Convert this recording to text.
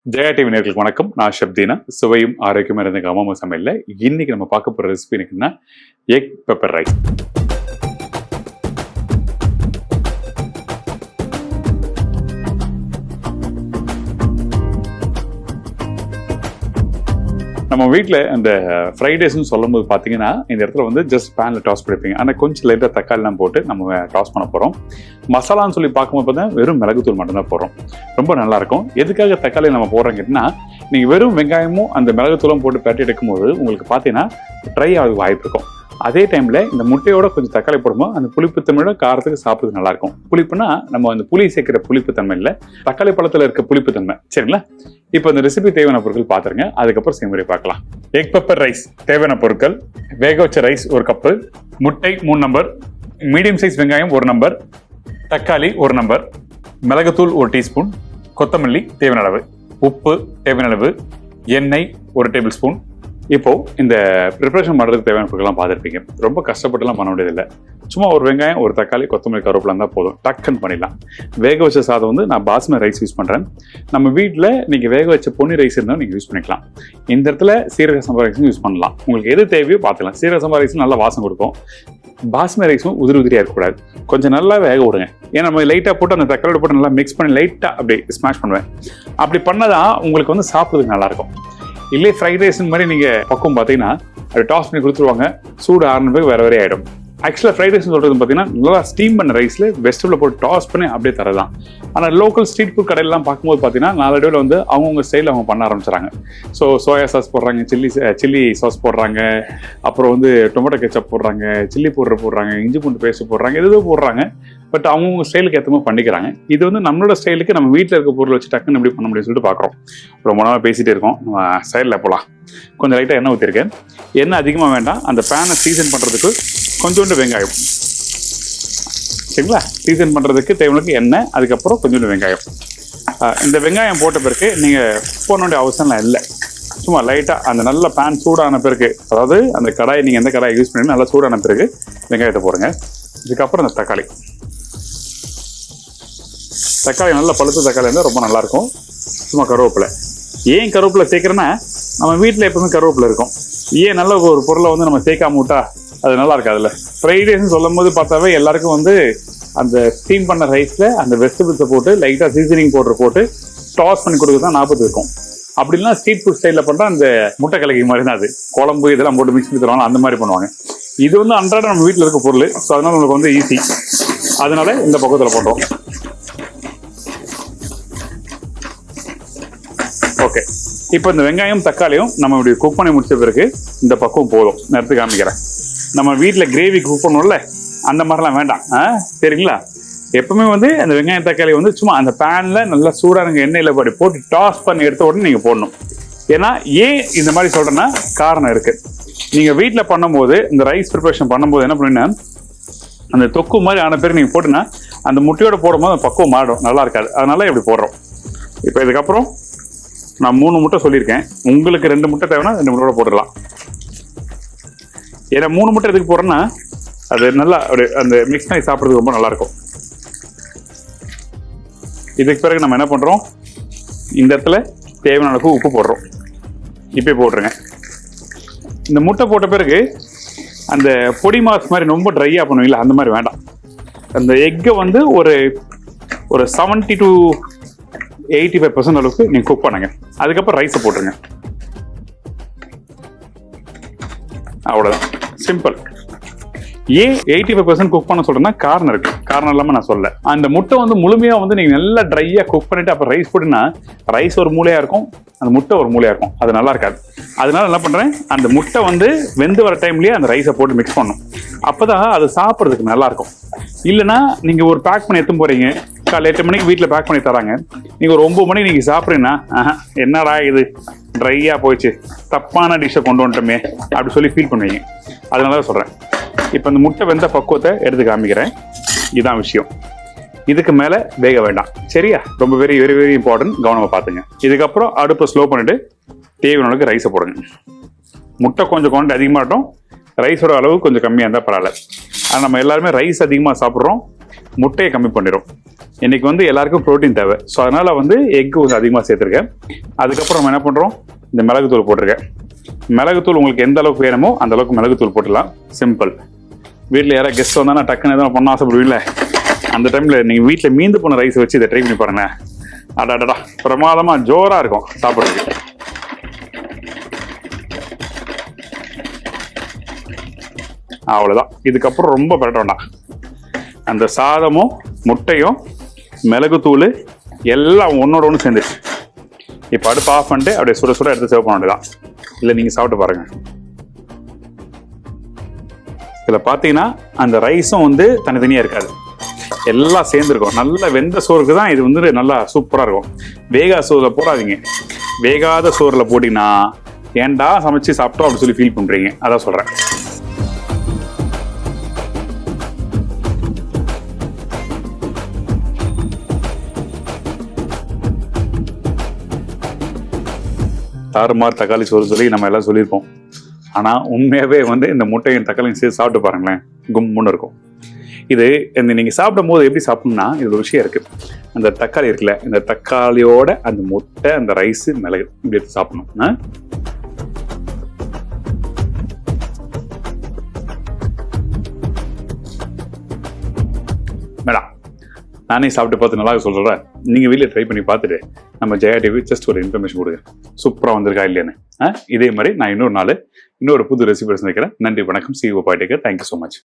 Jaya TV நேயர்களுக்கு வணக்கம். நான் ஷப்தீனா. சுவையும் ஆரோக்கியமா இருந்த அம்மா சமையல்ல இன்னைக்கு நம்ம பார்க்க போற ரெசிபி என்னன்னா எக் பெப்பர் ரைஸ். நம்ம வீட்டில் அந்த ஃப்ரைடேஸ்ன்னு சொல்லும்போது பார்த்தீங்கன்னா இந்த இடத்துல வந்து ஜஸ்ட் பேனில் டாஸ் பண்ணிப்பீங்க. ஆனால் கொஞ்சம் லைட்டாக தக்காளிலாம் போட்டு நம்ம டாஸ் பண்ண போகிறோம். மசாலான்னு சொல்லி பார்க்கும்போது பார்த்தீங்கன்னா வெறும் மிளகுத்தூள் மட்டும்தான் போடுறோம். ரொம்ப நல்லாயிருக்கும். எதுக்காக தக்காளி நம்ம போடுறோம் கேட்டிங்கன்னா, நீங்கள் வெறும் வெங்காயமும் அந்த மிளகுத்தூளும் போட்டு பரட்டி எடுக்கும்போது உங்களுக்கு பார்த்தீங்கன்னா ட்ரை ஆக வாய்ப்பு இருக்கும். அதே டைமில் இந்த முட்டையோட கொஞ்சம் தக்காளி போடும்போது அந்த புளிப்புத்தன்மையோட காரத்துக்கு சாப்பிட்றது நல்லாயிருக்கும். புளிப்புனா நம்ம அந்த புளி சேர்க்கிற புளிப்புத்தன்மை இல்லை, தக்காளி பழத்தில் இருக்க புளிப்புத்தன்மை. சரிங்களா? இப்போ இந்த ரெசிபி தேவையான பொருட்கள் பார்த்துருங்க, அதுக்கப்புறம் செய்முறை பார்க்கலாம். எக் பெப்பர் ரைஸ் தேவையான பொருட்கள்: வேக வச்ச ரைஸ் 1 கப்பு, முட்டை 3 நம்பர், மீடியம் சைஸ் வெங்காயம் 1 நம்பர், தக்காளி 1 நம்பர், மிளகுத்தூள் 1 டீஸ்பூன், கொத்தமல்லி தேவையான அளவு, உப்பு தேவையான அளவு, எண்ணெய் 1 டேபிள் ஸ்பூன். இப்போ இந்த ப்ரிப்பரேஷன் பண்ணுறதுக்கு தேவையான பொருட்கள்லாம் பார்த்துருப்பீங்க. ரொம்ப கஷ்டப்பட்டுலாம் பண்ண வேண்டியதில்லை. சும்மா ஒரு வெங்காயம், ஒரு தக்காளி, கொத்தமல்லி, கருவேப்பிலை இருந்தால் போதும், டக்குன்னு பண்ணிடலாம். வேக வச்ச சாதம் வந்து நான் பாஸ்மதி ரைஸ் யூஸ் பண்ணுறேன். நம்ம வீட்டில் நீங்கள் வேக வச்ச பொன்னி ரைஸ் இருந்தால் நீங்கள் யூஸ் பண்ணிக்கலாம். இந்த இடத்துல சீரக சம்பா ரைஸும் யூஸ் பண்ணலாம். உங்களுக்கு எது தேவையோ பார்த்துக்கலாம். சீரக சம்பா ரைஸும் நல்லா வாசம் கொடுக்கும். பாஸ்மதி ரைஸும் உதிரியாக இருக்கக்கூடாது. கொஞ்சம் நல்லா வேக விடுங்க. ஏன்னா நம்ம லைட்டாக போட்டு அந்த தக்காளி போட்டு நல்லா மிக்ஸ் பண்ணி லைட்டாக அப்படி ஸ்மாஷ் பண்ணுவேன். அப்படி பண்ணதான் உங்களுக்கு வந்து சாப்பிட்றதுக்கு நல்லாயிருக்கும். இல்லை ஃப்ரைட் ரைஸ் மாதிரி நீங்கள் பக்கம் பார்த்தீங்கன்னா அது டாஸ் பண்ணி கொடுத்துருவாங்க. சூடு ஆறுன பிறகு வேறு ஆகிடும். ஆக்சுவலாக ஃப்ரைட் ரைஸ் சொல்கிறது பார்த்தீங்கன்னா நல்லா ஸ்டீம் பண்ண ரைஸில் வெஜிடபிள் போட்டு டாஸ் பண்ணி அப்படியே தரதான். ஆனால் லோக்கல் ஸ்ட்ரீட் ஃபுட் கடையிலலாம் பார்க்கும்போது பார்த்தீங்கன்னா நாளடைவில் வந்து அவங்கவுங்க ஸ்டைலில் அவங்க பண்ண ஆரம்பிச்சுறாங்க. ஸோ சோயா சாஸ் போடுறாங்க, சில்லி சாஸ் போடுறாங்க, அப்புறம் வந்து டொமேட்டோ கெச்சப் போடுறாங்க, சில்லி பவுடர் போடுறாங்க, இஞ்சி பூண்டு பேஸ்ட் போடுறாங்க, எதுவும் போடுறாங்க. பட் அவங்கவுங்க ஸ்டைலுக்கு ஏற்ற மாதிரி பண்ணிக்கிறாங்க. இது வந்து நம்மளோட ஸ்டைலுக்கு நம்ம வீட்டில் இருக்க பொருள் வச்சு டக்குன்னு எப்படி பண்ண முடியும்னு சொல்லிட்டு பார்க்குறோம். ரொம்ப நாளாக பேசிகிட்டே இருக்கோம். நம்ம ஸ்டைலில் போகலாம். கொஞ்சம் லைட்டாக எண்ணெய் ஊற்றிருக்கேன். எண்ணெய் அதிகமாக வேண்டாம். அந்த பேனை சீசன் பண்ணுறதுக்கு கொஞ்சோண்டு வெங்காயம். சரிங்களா? சீசன் பண்ணுறதுக்கு தேவையான எண்ணெய், அதுக்கப்புறம் கொஞ்சோண்டு வெங்காயம். இந்த வெங்காயம் போட்ட பிறகு நீங்கள் போட வேண்டிய அவசியம்லாம் இல்லை. சும்மா லைட்டாக அந்த நல்ல பேன் சூடான பிறகு, அதாவது அந்த கடாயை நீங்கள் எந்த கடாயை யூஸ் பண்ணி நல்லா சூடான பிறகு வெங்காயத்தை போடுங்க. இதுக்கப்புறம் அந்த தக்காளி நல்ல பழுத்த தக்காளி இருந்தால் ரொம்ப நல்லாயிருக்கும். சும்மா கருவேப்பிலை. ஏன் கருவேப்பிலை சேர்க்குறேன்னா, நம்ம வீட்டில் எப்பவுமே கருவேப்பிலை இருக்கும். ஏன் நல்ல ஒரு பொருளை வந்து நம்ம சேர்க்காம விட்டா அது நல்லா இருக்காதுல்ல. ஃப்ரைட் ரைஸ்ன்னு சொல்லும் போது பார்த்தாவே எல்லாருக்கும் வந்து அந்த ஸ்டீம் பண்ண ரைஸில் அந்த வெஜிடபிள்ஸை போட்டு லைட்டாக சீசனிங் பவுடர் போட்டு டாஸ் பண்ணி கொடுக்குறது தான் 40 இருக்கும். அப்படின்னா ஸ்ட்ரீட் ஃபுட் ஸ்டைலில் பண்ணுற அந்த முட்டை கலக்கி மாதிரி தான் அது. குழம்பு இதெல்லாம் போட்டு மிக்ஸ் பண்ணி தருவாங்க, அந்த மாதிரி பண்ணுவாங்க. இது வந்து அன்றாட நம்ம வீட்டில் இருக்க பொருள். ஸோ அதனால நம்மளுக்கு வந்து ஈஸி. அதனால இந்த பக்கத்தில் போடுறோம். ஓகே, இப்போ இந்த வெங்காயம் தக்காளியும் நம்ம இப்படி குக் பண்ணி முடிச்ச பிறகு இந்த பக்கம் போதும். நேரத்துக்கு காமிக்கிறேன். நம்ம வீட்டில் கிரேவி குக் பண்ணுவோம்ல, அந்த மாதிரிலாம் வேண்டாம். சரிங்களா? எப்பவுமே வந்து அந்த வெங்காயம் தக்காளி வந்து சும்மா அந்த பேனில் நல்லா சூடான எண்ணெயில் போட்டு டாஸ் பண்ணி எடுத்த உடனே நீங்கள் போடணும். ஏன்னா ஏன் இந்த மாதிரி சொல்கிறேன்னா காரணம் இருக்குது. நீங்கள் வீட்டில் பண்ணும்போது இந்த ரைஸ் ப்ரிப்பரேஷன் பண்ணும்போது என்ன பண்ணுன்னா, அந்த தொக்கு மாதிரி ஆன பேர் நீங்கள் போட்டுன்னா அந்த முட்டையோட போடும்போது அந்த பக்குவம் மாறும், நல்லா இருக்காது. அதனால இப்படி போடுறோம். இப்போ இதுக்கப்புறம் நான் 3 முட்டை சொல்லியிருக்கேன். உங்களுக்கு 2 முட்டை தேவைன்னா 2 முட்டையோட போட்டுடலாம். ஏன்னா 3 முட்டை எதுக்கு போடுறேன்னா அது நல்லா அந்த மிக்ஸ் பண்ணி சாப்பிட்றதுக்கு ரொம்ப நல்லாயிருக்கும். இதுக்கு பிறகு நம்ம என்ன பண்ணுறோம், இந்த இடத்துல தேவையான அளவுக்கு உப்பு போடுறோம். இப்போ போட்டுருங்க. இந்த முட்டை போட்ட பிறகு அந்த பொடி மாஸ் மாதிரி ரொம்ப ட்ரையாக பண்ணுவீங்களா, அந்த மாதிரி வேண்டாம். அந்த எக்கை வந்து ஒரு 70 to 85% அளவுக்கு நீங்கள் குக் பண்ணுங்க. அதுக்கப்புறம் ரைஸை போட்டுருங்க. அவ்வளோதான், சிம்பிள். ஏன் 85% குக் பண்ண சொல்றேன்னா காரணம் இருக்கு. காரணம் இல்லாமல் நான் சொல்ல. அந்த முட்டை வந்து முழுமையாக வந்து நீங்கள் நல்லா ட்ரையாக குக் பண்ணிட்டு அப்புறம் ரைஸ் போட்டுன்னா ரைஸ் ஒரு மூலையாக இருக்கும், அந்த முட்டை ஒரு மூலையாக இருக்கும். அது நல்லா இருக்காது. அதனால என்ன பண்ணுறேன், அந்த முட்டை வந்து வெந்து வர டைம்லேயே அந்த ரைஸை போட்டு மிக்ஸ் பண்ணணும். அப்போ தான் அது சாப்பிட்றதுக்கு நல்லாயிருக்கும். இல்லைன்னா நீங்கள் ஒரு பேக் பண்ணி எடுத்து போகிறீங்க, காலை 8 மணிக்கு வீட்டில் பேக் பண்ணி தராங்க, நீங்கள் ஒரு 9 மணிக்கு நீங்கள் சாப்பிட்றீங்கன்னா என்னடா இது ட்ரையாக போயிடுச்சு, தப்பான டிஷ்ஷை கொண்டு வந்துட்டோமே அப்படி சொல்லி ஃபீல் பண்ணுவீங்க. அதனால தான் சொல்கிறேன். இப்போ இந்த முட்டை வெந்த பக்குவத்தை எடுத்து காமிக்கிறேன். இதுதான் விஷயம். இதுக்கு மேலே வேக வேண்டாம். சரியா? ரொம்ப வெரி வெரி வெரி இம்பார்ட்டன்ட். கவனமாக பார்த்துங்க. இதுக்கப்புறம் அடுப்பை ஸ்லோ பண்ணிவிட்டு தேவையான அளவுக்கு ரைஸை போடுங்க. முட்டை கொஞ்சம் குவான்டிட்டி அதிகமாக இருக்கும், ரைஸோட அளவு கொஞ்சம் கம்மியாக இருந்தால் பரவாயில்ல. ஆனால் நம்ம எல்லாருமே ரைஸ் அதிகமாக சாப்பிட்றோம், முட்டையை கம்மி பண்ணிடும். இன்னைக்கு வந்து எல்லாருக்கும் ப்ரோட்டீன் தேவை. ஸோ அதனால வந்து எக் கொஞ்சம் அதிகமாக சேர்த்துருக்கேன். அதுக்கப்புறம் நம்ம என்ன பண்ணுறோம், இந்த மிளகுத்தூள் போட்டிருக்கேன். மிளகுத்தூள் உங்களுக்கு எந்த அளவுக்கு வேணுமோ அந்த அளவுக்கு மிளகுத்தூள் போட்டுடலாம். சிம்பிள். வீட்டில் யாராவது கெஸ்ட் வந்தால் டக்குன்னு எதாவது பண்ண ஆசைப்படுவீங்களே, அந்த டைமில் நீங்கள் வீட்டில் மீந்து போன ரைஸ் வச்சு இதை ட்ரை பண்ணி பாருங்களேன். அடாடா பிரமாதமாக ஜோராக இருக்கும் சாப்பிட்றதுக்கு. அவ்வளோதான். இதுக்கப்புறம் ரொம்ப பரட்ட வேண்டாம். அந்த சாதமும் முட்டையும் மிளகுத்தூள் எல்லாம் ஒன்னோட ஒன்று சேர்ந்துச்சு. இப்போ அடுப்பு ஆஃப் பண்ணிட்டு அப்படியே சுட சுட எடுத்து சேவ் பண்ண வேண்டியதான். இல்லை நீங்கள் சாப்பிட்டு பாருங்க. இதில் பார்த்தீங்கன்னா அந்த ரைஸும் வந்து தனித்தனியாக இருக்காது, எல்லாம் சேர்ந்துருக்கும். நல்லா வெந்த சோறுக்கு தான் இது வந்து நல்லா சூப்பராக இருக்கும். வேகாத சோறில் போடாதீங்க. வேகாத சோறில் போட்டிங்கன்னா ஏன்டா சமைச்சு சாப்பிட்டோம் அப்படின்னு சொல்லி ஃபீல் பண்ணுறீங்க. அதான் சொல்கிறேன். தாறுமாறு தக்காளி சோறு சொல்லி நம்ம எல்லாம் சொல்லியிருப்போம். ஆனால் உண்மையாகவே வந்து இந்த முட்டையும் தக்காளியும் சேர்த்து சாப்பிட்டு பாருங்களேன், கும்முன்னு இருக்கும். இது இந்த நீங்கள் சாப்பிடும் போது எப்படி சாப்பிடணும்னா, இது ஒரு விஷயம் இருக்குது. அந்த தக்காளி இருக்குல்ல, இந்த தக்காளியோட அந்த முட்டை, அந்த ரைஸு, மிளகு இப்படி எடுத்து சாப்பிடணும். மேடம் நானே சாப்பிட்டு பார்த்து நல்லா சொல்கிறேன். நீங்கள் வீட்டில் ட்ரை பண்ணி பார்த்துட்டு நம்ம ஜெயா டிவி ஜஸ்ட் ஒரு இன்ஃபர்மேஷன் கொடுங்க, சூப்பராக வந்திருக்கா இல்லையான்னு. இதே மாதிரி நான் இன்னொரு நாள் இன்னொரு புது ரெசிபி சந்திக்கிறேன். நன்றி, வணக்கம். C you bye. Take care. Thank you so much.